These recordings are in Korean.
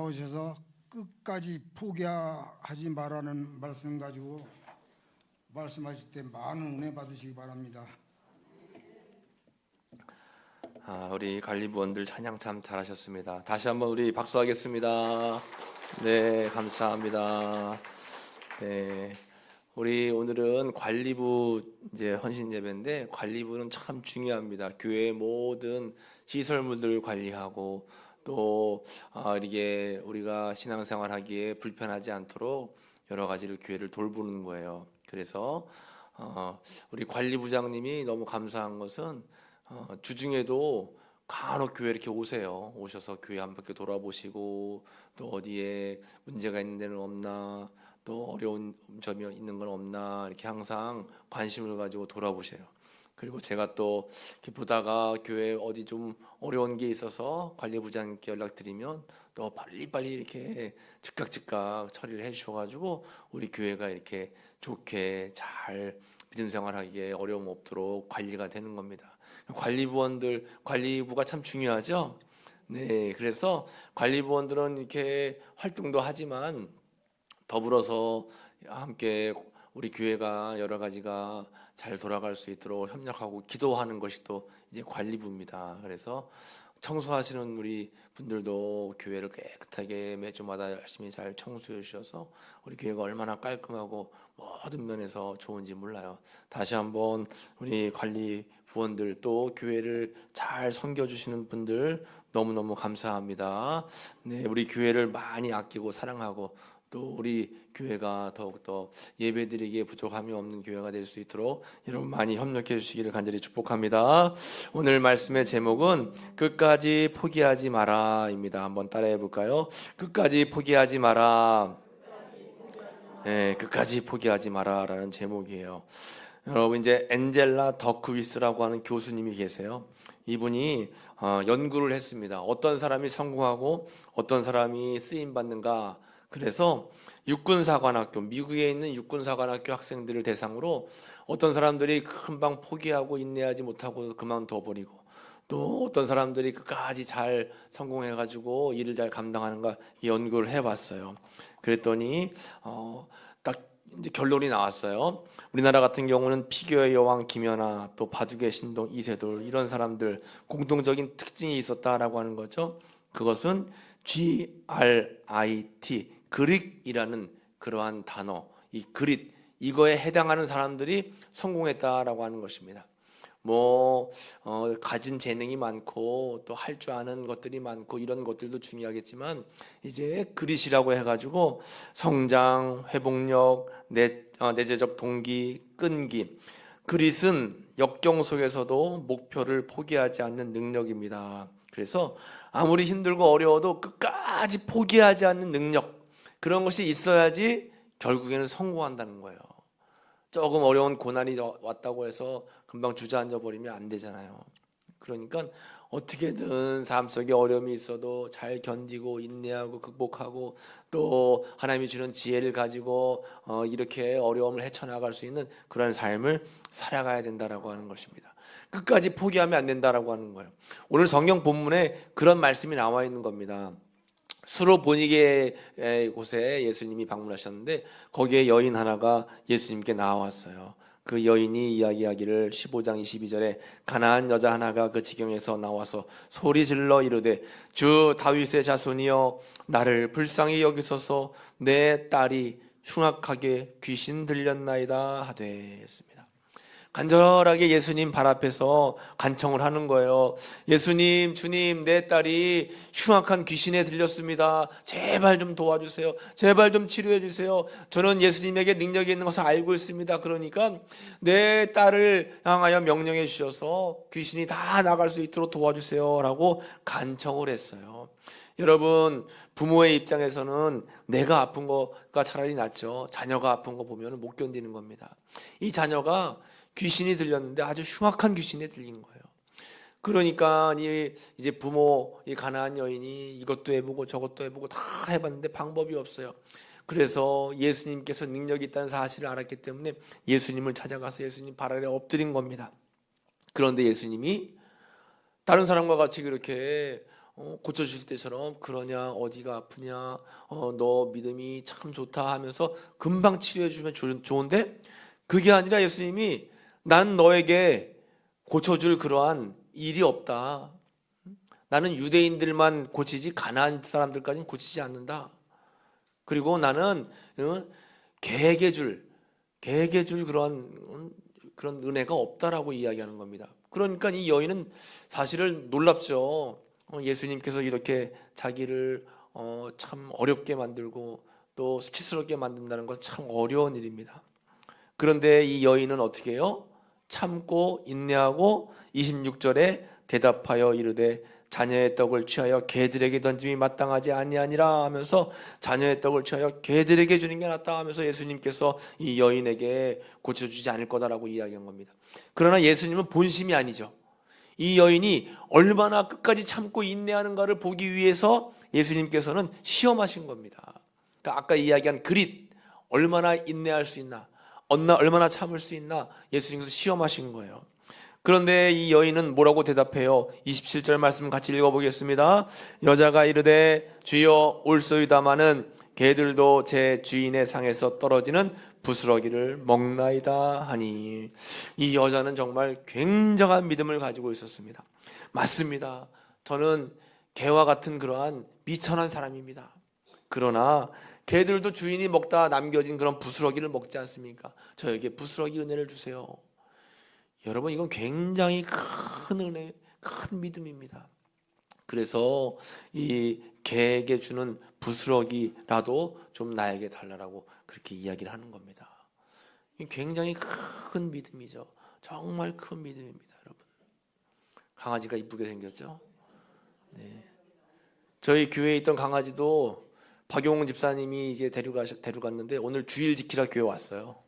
나오셔서 끝까지 포기하지 말라는 말씀 가지고 말씀하실 때 많은 은혜 받으시기 바랍니다. 우리 관리부원들 찬양 참 잘하셨습니다. 다시 한번 우리 박수하겠습니다. 네, 감사합니다. 네, 우리 오늘은 관리부 이제 헌신 예배인데 관리부는 참 중요합니다. 교회의 모든 시설물들을 관리하고 또 이게 우리가 신앙생활하기에 불편하지 않도록 여러 가지를 교회를 돌보는 거예요. 그래서 우리 관리부장님이 너무 감사한 것은 주중에도 간혹 교회 이렇게 오셔서 교회 한 바퀴 돌아보시고 또 어디에 문제가 있는 데는 없나 또 어려운 점이 있는 건 없나 이렇게 항상 관심을 가지고 돌아보세요. 그리고 제가 또 이렇게 보다가 교회 어디 좀 어려운 게 있어서 관리부장님께 연락드리면 또 빨리빨리 이렇게 즉각 처리를 해주셔가지고 우리 교회가 이렇게 좋게 잘 믿음 생활하기에 어려움 없도록 관리가 되는 겁니다. 관리부가 참 중요하죠. 네, 그래서 관리부원들은 이렇게 활동도 하지만 더불어서 함께 우리 교회가 여러 가지가 잘 돌아갈 수 있도록 협력하고 기도하는 것이 또 이제 관리부입니다. 그래서 청소하시는 우리 분들도 교회를 깨끗하게 매주마다 열심히 잘 청소해 주셔서 우리 교회가 얼마나 깔끔하고 모든 면에서 좋은지 몰라요. 다시 한번 우리 관리부원들 또 교회를 잘 섬겨주시는 분들 너무너무 감사합니다. 네, 우리 교회를 많이 아끼고 사랑하고 또 우리 교회가 더욱더 예배드리기에 부족함이 없는 교회가 될 수 있도록 여러분 많이 협력해 주시기를 간절히 축복합니다. 오늘 말씀의 제목은 끝까지 포기하지 마라입니다. 한번 따라해 볼까요? 끝까지 포기하지 마라. 네, 끝까지 포기하지 마라라는 제목이에요. 여러분 이제 엔젤라 더크위스라고 하는 교수님이 계세요. 이분이 연구를 했습니다. 어떤 사람이 성공하고 어떤 사람이 쓰임 받는가. 그래서 육군사관학교, 미국에 있는 육군사관학교 학생들을 대상으로 어떤 사람들이 금방 포기하고 인내하지 못하고 그만둬 버리고 또 어떤 사람들이 끝까지 잘 성공해가지고 일을 잘 감당하는가 연구를 해봤어요. 그랬더니 딱 이제 결론이 나왔어요. 우리나라 같은 경우는 피겨의 여왕 김연아, 또 바둑의 신동 이세돌 이런 사람들 공통적인 특징이 있었다라고 하는 거죠. 그것은 GRIT 그릿이라는 그러한 단어, 이 그릿 이거에 해당하는 사람들이 성공했다라고 하는 것입니다. 가진 재능이 많고 또 할 줄 아는 것들이 많고 이런 것들도 중요하겠지만 이제 그릿이라고 해가지고 성장, 회복력, 내재적 동기, 끈기. 그릿은 역경 속에서도 목표를 포기하지 않는 능력입니다. 그래서 아무리 힘들고 어려워도 끝까지 포기하지 않는 능력, 그런 것이 있어야지 결국에는 성공한다는 거예요. 조금 어려운 고난이 왔다고 해서 금방 주저앉아 버리면 안 되잖아요. 그러니까 어떻게든 삶 속에 어려움이 있어도 잘 견디고 인내하고 극복하고 또 하나님이 주는 지혜를 가지고 이렇게 어려움을 헤쳐나갈 수 있는 그런 삶을 살아가야 된다라고 하는 것입니다. 끝까지 포기하면 안 된다라고 하는 거예요. 오늘 성경 본문에 그런 말씀이 나와 있는 겁니다. 수로보니게 곳에 예수님이 방문하셨는데 거기에 여인 하나가 예수님께 나왔어요. 그 여인이 이야기하기를 15장 22절에 가나안 여자 하나가 그 지경에서 나와서 소리 질러 이르되 주 다윗의 자손이여 나를 불쌍히 여기소서 내 딸이 흉악하게 귀신 들렸나이다 하되 했습니다. 간절하게 예수님 발 앞에서 간청을 하는 거예요. 예수님, 주님, 내 딸이 흉악한 귀신에 들렸습니다. 제발 좀 도와주세요. 제발 좀 치료해 주세요. 저는 예수님에게 능력이 있는 것을 알고 있습니다. 그러니까 내 딸을 향하여 명령해 주셔서 귀신이 다 나갈 수 있도록 도와주세요 라고 간청을 했어요. 여러분, 부모의 입장에서는 내가 아픈 거가 차라리 낫죠. 자녀가 아픈 거 보면 못 견디는 겁니다. 이 자녀가 귀신이 들렸는데 아주 흉악한 귀신에 들린 거예요. 그러니까 이제 부모, 이 가나안 여인이 이것도 해보고 저것도 해보고 다 해봤는데 방법이 없어요. 그래서 예수님께서 능력이 있다는 사실을 알았기 때문에 예수님을 찾아가서 예수님 발 아래 엎드린 겁니다. 그런데 예수님이 다른 사람과 같이 그렇게 고쳐주실 때처럼 그러냐 어디가 아프냐 너 믿음이 참 좋다 하면서 금방 치료해 주면 좋은데 그게 아니라 예수님이 난 너에게 고쳐줄 그러한 일이 없다. 나는 유대인들만 고치지 가나안 사람들까지는 고치지 않는다. 그리고 나는 개에게 줄 그런 은혜가 없다라고 이야기하는 겁니다. 그러니까 이 여인은 사실은 놀랍죠. 예수님께서 이렇게 자기를 참 어렵게 만들고 또 수치스럽게 만든다는 건 참 어려운 일입니다. 그런데 이 여인은 어떻게 해요? 참고 인내하고 26절에 대답하여 이르되 자녀의 떡을 취하여 개들에게 던짐이 마땅하지 아니하니라 하면서 자녀의 떡을 취하여 개들에게 주는 게 낫다 하면서 예수님께서 이 여인에게 고쳐주지 않을 거다라고 이야기한 겁니다. 그러나 예수님은 본심이 아니죠. 이 여인이 얼마나 끝까지 참고 인내하는가를 보기 위해서 예수님께서는 시험하신 겁니다. 그러니까 아까 이야기한 그릿, 얼마나 인내할 수 있나, 얼마나 참을 수 있나 예수님께서 시험하신 거예요. 그런데 이 여인은 뭐라고 대답해요? 27절 말씀 같이 읽어보겠습니다. 여자가 이르되 주여 올소이다마는 개들도 제 주인의 상에서 떨어지는 부스러기를 먹나이다 하니, 이 여자는 정말 굉장한 믿음을 가지고 있었습니다. 맞습니다. 저는 개와 같은 그러한 비천한 사람입니다. 그러나 개들도 주인이 먹다 남겨진 그런 부스러기를 먹지 않습니까? 저에게 부스러기 은혜를 주세요. 여러분, 이건 굉장히 큰 은혜, 큰 믿음입니다. 그래서 이 개에게 주는 부스러기라도 좀 나에게 달라라고 그렇게 이야기를 하는 겁니다. 굉장히 큰 믿음이죠. 정말 큰 믿음입니다, 여러분. 강아지가 이쁘게 생겼죠? 네. 저희 교회에 있던 강아지도 박용훈 집사님이 이게 데려갔는데 오늘 주일 지키라 교회 왔어요.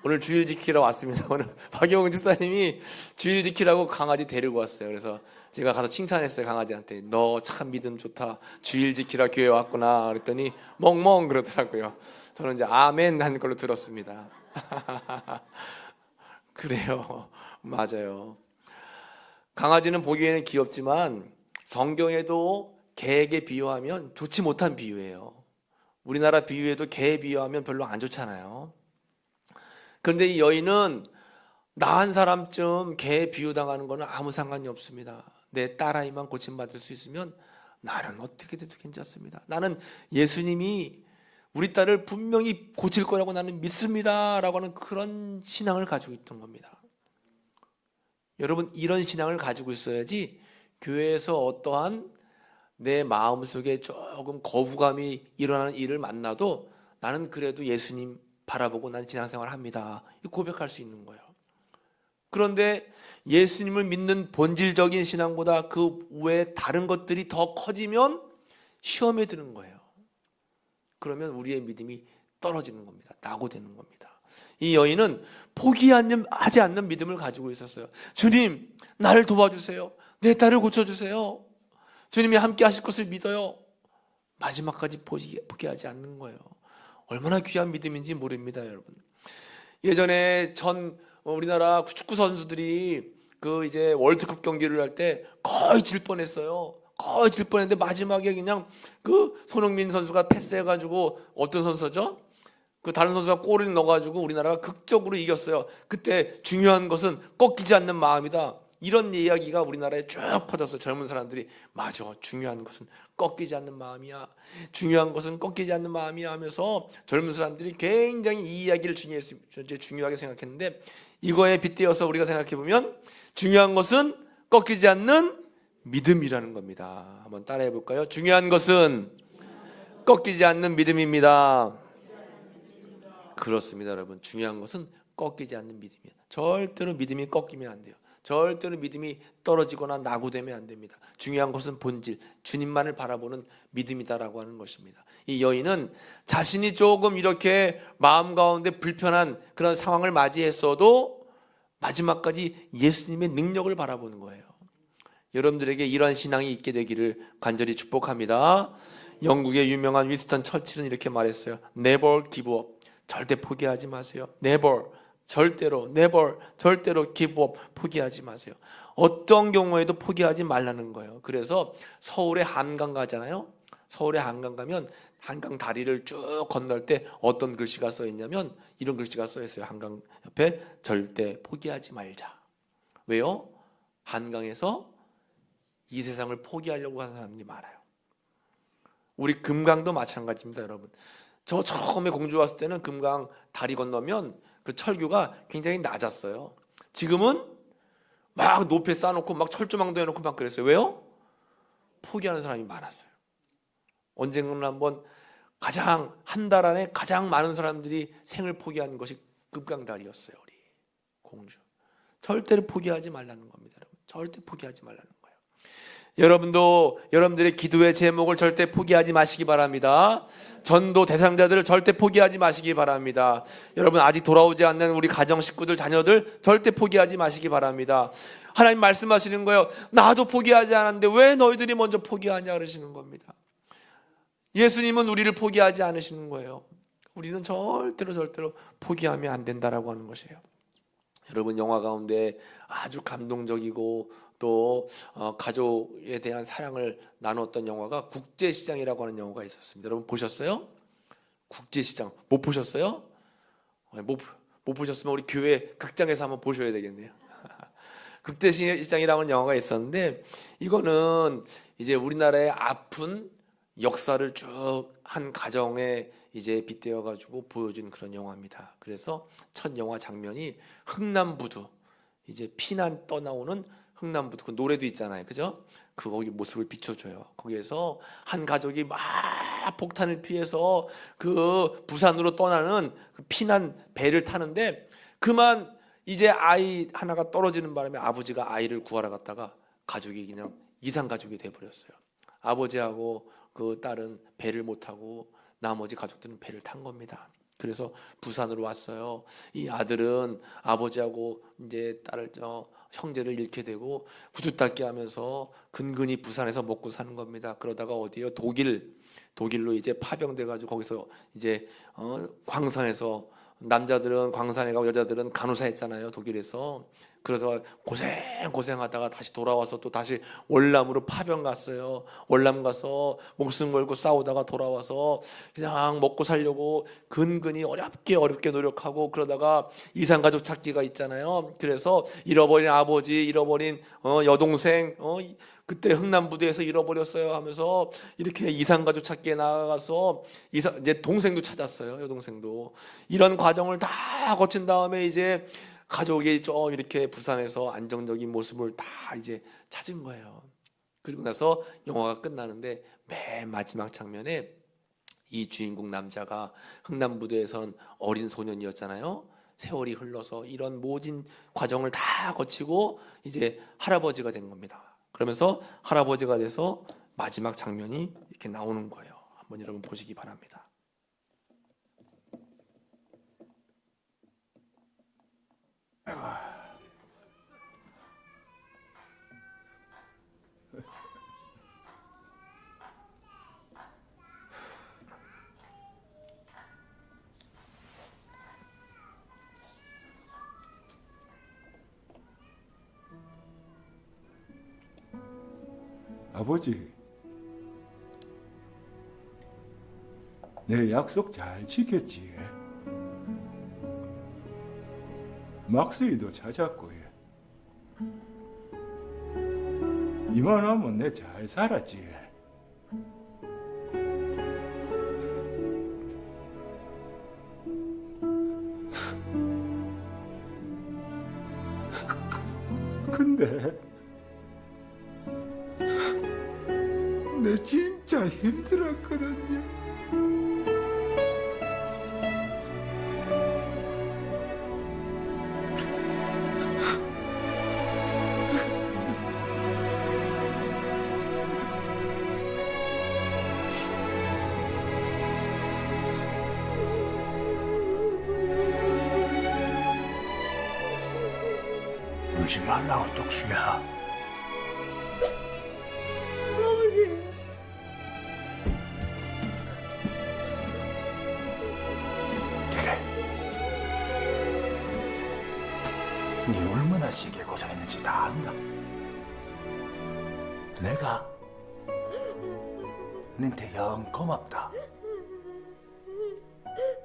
오늘 주일 지키러 왔습니다. 오늘 박용훈 집사님이 주일 지키라고 강아지 데리고 왔어요. 그래서 제가 가서 칭찬했어요. 강아지한테. 너 참 믿음 좋다. 주일 지키라 교회 왔구나. 그랬더니 멍멍 그러더라고요. 저는 이제 아멘 하는 걸로 들었습니다. 그래요. 맞아요. 강아지는 보기에는 귀엽지만 성경에도 개에게 비유하면 좋지 못한 비유예요. 우리나라 비유에도 개에 비유하면 별로 안 좋잖아요. 그런데 이 여인은 나 한 사람쯤 개에 비유당하는 거는 아무 상관이 없습니다. 내 딸아이만 고침받을 수 있으면 나는 어떻게 돼도 괜찮습니다. 나는 예수님이 우리 딸을 분명히 고칠 거라고 나는 믿습니다 라고 하는 그런 신앙을 가지고 있던 겁니다. 여러분, 이런 신앙을 가지고 있어야지 교회에서 어떠한 내 마음속에 조금 거부감이 일어나는 일을 만나도 나는 그래도 예수님 바라보고 난 신앙생활을 합니다. 고백할 수 있는 거예요. 그런데 예수님을 믿는 본질적인 신앙보다 그 외에 다른 것들이 더 커지면 시험에 드는 거예요. 그러면 우리의 믿음이 떨어지는 겁니다. 낙오되는 겁니다. 이 여인은 포기하지 않는 믿음을 가지고 있었어요. 주님, 나를 도와주세요. 내 딸을 고쳐주세요. 주님이 함께 하실 것을 믿어요. 마지막까지 포기하지 않는 거예요. 얼마나 귀한 믿음인지 모릅니다, 여러분. 예전에 우리나라 축구 선수들이 이제 월드컵 경기를 할 때 거의 질 뻔했어요. 거의 질 뻔했는데 마지막에 그냥 손흥민 선수가 패스해가지고 어떤 선수죠? 다른 선수가 골을 넣어가지고 우리나라가 극적으로 이겼어요. 그때 중요한 것은 꺾이지 않는 마음이다. 이런 이야기가 우리나라에 쭉 퍼졌어요. 젊은 사람들이 맞아, 중요한 것은 꺾이지 않는 마음이야. 중요한 것은 꺾이지 않는 마음이야 하면서 젊은 사람들이 굉장히 이 이야기를 중요하게 생각했는데, 이거에 빗대어서 우리가 생각해보면 중요한 것은 꺾이지 않는 믿음이라는 겁니다. 한번 따라해 볼까요? 중요한 것은 꺾이지 않는 믿음입니다. 그렇습니다, 여러분. 중요한 것은 꺾이지 않는 믿음이에요. 절대로 믿음이 꺾이면 안 돼요. 절대로 믿음이 떨어지거나 낙오되면 안 됩니다. 중요한 것은 본질, 주님만을 바라보는 믿음이다라고 하는 것입니다. 이 여인은 자신이 조금 이렇게 마음 가운데 불편한 그런 상황을 맞이했어도 마지막까지 예수님의 능력을 바라보는 거예요. 여러분들에게 이러한 신앙이 있게 되기를 간절히 축복합니다. 영국의 유명한 윈스턴 처칠은 이렇게 말했어요. Never give up. 절대 포기하지 마세요. Never. 절대로 give up. 포기하지 마세요. 어떤 경우에도 포기하지 말라는 거예요. 그래서 서울에 한강 가잖아요. 서울에 한강 가면 한강 다리를 쭉 건널 때 어떤 글씨가 써 있냐면 이런 글씨가 써 있어요. 한강 옆에 절대 포기하지 말자. 왜요? 한강에서 이 세상을 포기하려고 하는 사람들이 많아요. 우리 금강도 마찬가지입니다, 여러분. 저 처음에 공주 왔을 때는 금강 다리 건너면 그 철교가 굉장히 낮았어요. 지금은 막 높이 쌓아놓고 막 철조망도 해놓고 막 그랬어요. 왜요? 포기하는 사람이 많았어요. 언젠가는 한번 한 달 안에 가장 많은 사람들이 생을 포기한 것이 금강다리였어요. 우리 공주. 절대로 포기하지 말라는 겁니다, 여러분. 절대 포기하지 말라는 거예요. 여러분도 여러분들의 기도의 제목을 절대 포기하지 마시기 바랍니다. 전도 대상자들을 절대 포기하지 마시기 바랍니다. 여러분 아직 돌아오지 않는 우리 가정 식구들 자녀들 절대 포기하지 마시기 바랍니다. 하나님 말씀하시는 거예요. 나도 포기하지 않았는데 왜 너희들이 먼저 포기하냐 그러시는 겁니다. 예수님은 우리를 포기하지 않으시는 거예요. 우리는 절대로 포기하면 안 된다라고 하는 것이에요. 여러분 영화 가운데 아주 감동적이고 또 가족에 대한 사랑을 나눴던 영화가 국제시장이라고 하는 영화가 있었습니다. 여러분 보셨어요? 국제시장 못 보셨어요? 못 보셨으면 우리 교회 극장에서 한번 보셔야 되겠네요. 국제시장이라고 하는 영화가 있었는데 이거는 이제 우리나라의 아픈 역사를 쭉 한 가정에 이제 빗대어 가지고 보여준 그런 영화입니다. 그래서 첫 영화 장면이 흥남부두 이제 피난 떠나오는 흥남부두 그 노래도 있잖아요, 그죠? 그 거기 모습을 비춰줘요. 거기에서 한 가족이 막 폭탄을 피해서 그 부산으로 떠나는 그 피난 배를 타는데 그만 이제 아이 하나가 떨어지는 바람에 아버지가 아이를 구하러 갔다가 가족이 그냥 이상 가족이 돼버렸어요. 아버지하고 그 딸은 배를 못 타고 나머지 가족들은 배를 탄 겁니다. 그래서 부산으로 왔어요. 이 아들은 아버지하고 이제 딸을 형제를 잃게 되고 구두닦기 하면서 근근히 부산에서 먹고 사는 겁니다. 그러다가 어디요? 독일로 이제 파병돼 가지고 거기서 이제 광산에서 남자들은 광산에 가고 여자들은 간호사 했잖아요, 독일에서. 그러다가 고생하다가 다시 돌아와서 또 다시 월남으로 파병 갔어요. 월남 가서 목숨 걸고 싸우다가 돌아와서 그냥 먹고 살려고 근근히 어렵게 노력하고 그러다가 이산가족 찾기가 있잖아요. 그래서 잃어버린 아버지, 잃어버린 여동생, 그때 흥남부두에서 잃어버렸어요 하면서 이렇게 이산가족 찾기에 나가서 이제 동생도 찾았어요. 여동생도. 이런 과정을 다 거친 다음에 이제 가족이 좀 이렇게 부산에서 안정적인 모습을 다 이제 찾은 거예요. 그리고 나서 영화가 끝나는데 맨 마지막 장면에 이 주인공 남자가 흥남부두에선 어린 소년이었잖아요. 세월이 흘러서 이런 모진 과정을 다 거치고 이제 할아버지가 된 겁니다. 그러면서 할아버지가 돼서 마지막 장면이 이렇게 나오는 거예요. 한번 여러분 보시기 바랍니다. 아버지, 내 약속 잘 지켰지? 막수이도 찾았고 이만하면 내 잘 살았지? 근데 내 진짜 힘들었거든요. 울지 말라고, 똑수야. 네 얼마나 세게 고생했는지 다 안다. 내가 너한테 영 고맙다.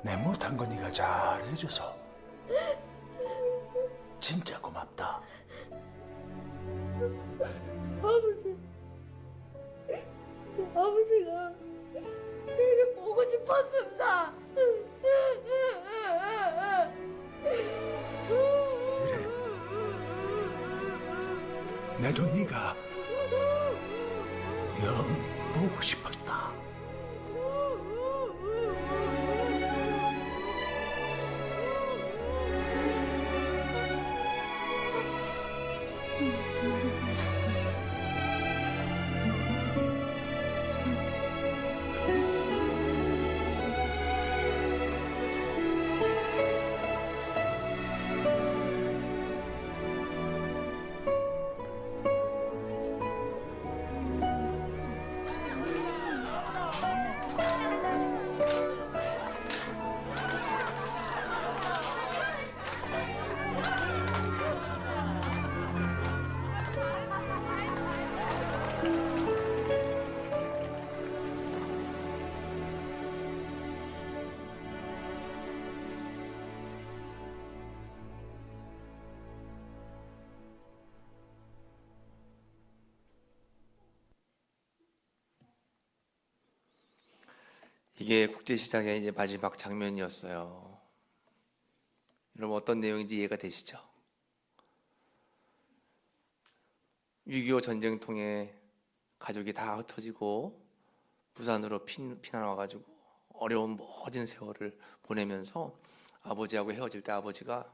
내 못한 거 네가 잘 해줘서 진짜 고맙다. 아버지, 아버지가 되게 보고 싶었습니다. 내도 네가 영 보고 싶었다. 이게 국제시장의 이제 마지막 장면이었어요. 여러분 어떤 내용인지 이해가 되시죠? 6.25 전쟁 통해 가족이 다 흩어지고 부산으로 피난 와가지고 어려운 모든 세월을 보내면서 아버지하고 헤어질 때 아버지가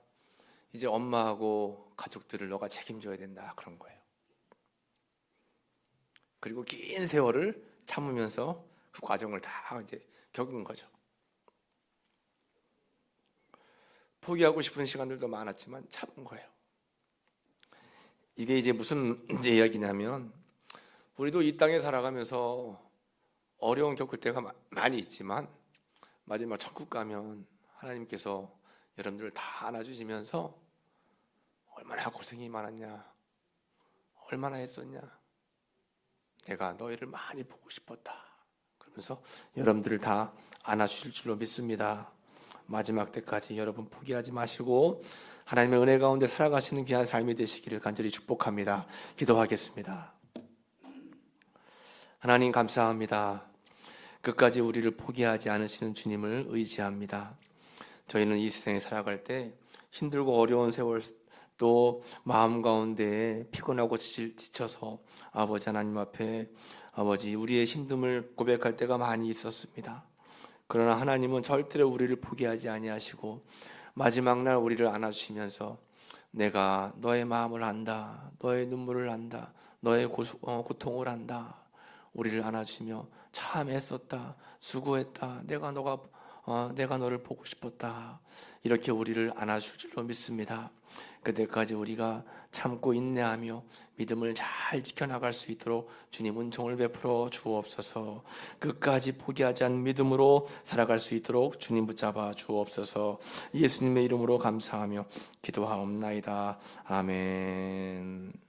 이제 엄마하고 가족들을 너가 책임져야 된다 그런 거예요. 그리고 긴 세월을 참으면서 그 과정을 다 이제 겪은 거죠. 포기하고 싶은 시간들도 많았지만 참은 거예요. 이게 이제 무슨 이제 이야기냐면 우리도 이 땅에 살아가면서 어려움 겪을 때가 많이 있지만 마지막 천국 가면 하나님께서 여러분들을 다 안아주시면서 얼마나 고생이 많았냐, 얼마나 했었냐, 내가 너희를 많이 보고 싶었다 그러면서 여러분들을 다 안아주실 줄로 믿습니다. 마지막 때까지 여러분 포기하지 마시고 하나님의 은혜 가운데 살아가시는 귀한 삶이 되시기를 간절히 축복합니다. 기도하겠습니다. 하나님 감사합니다. 끝까지 우리를 포기하지 않으시는 주님을 의지합니다. 저희는 이 세상에 살아갈 때 힘들고 어려운 세월 또 마음 가운데 피곤하고 지쳐서 아버지 하나님 앞에 아버지 우리의 힘듦을 고백할 때가 많이 있었습니다. 그러나 하나님은 절대로 우리를 포기하지 아니하시고 마지막 날 우리를 안아주시면서 내가 너의 마음을 안다, 너의 눈물을 안다, 너의 고통을 안다, 우리를 안아주시며 참 애썼다, 수고했다, 내가 너를 보고 싶었다 이렇게 우리를 안아줄 줄로 믿습니다. 그때까지 우리가 참고 인내하며 믿음을 잘 지켜나갈 수 있도록 주님 은총을 베풀어 주옵소서. 끝까지 포기하지 않는 믿음으로 살아갈 수 있도록 주님 붙잡아 주옵소서. 예수님의 이름으로 감사하며 기도하옵나이다. 아멘.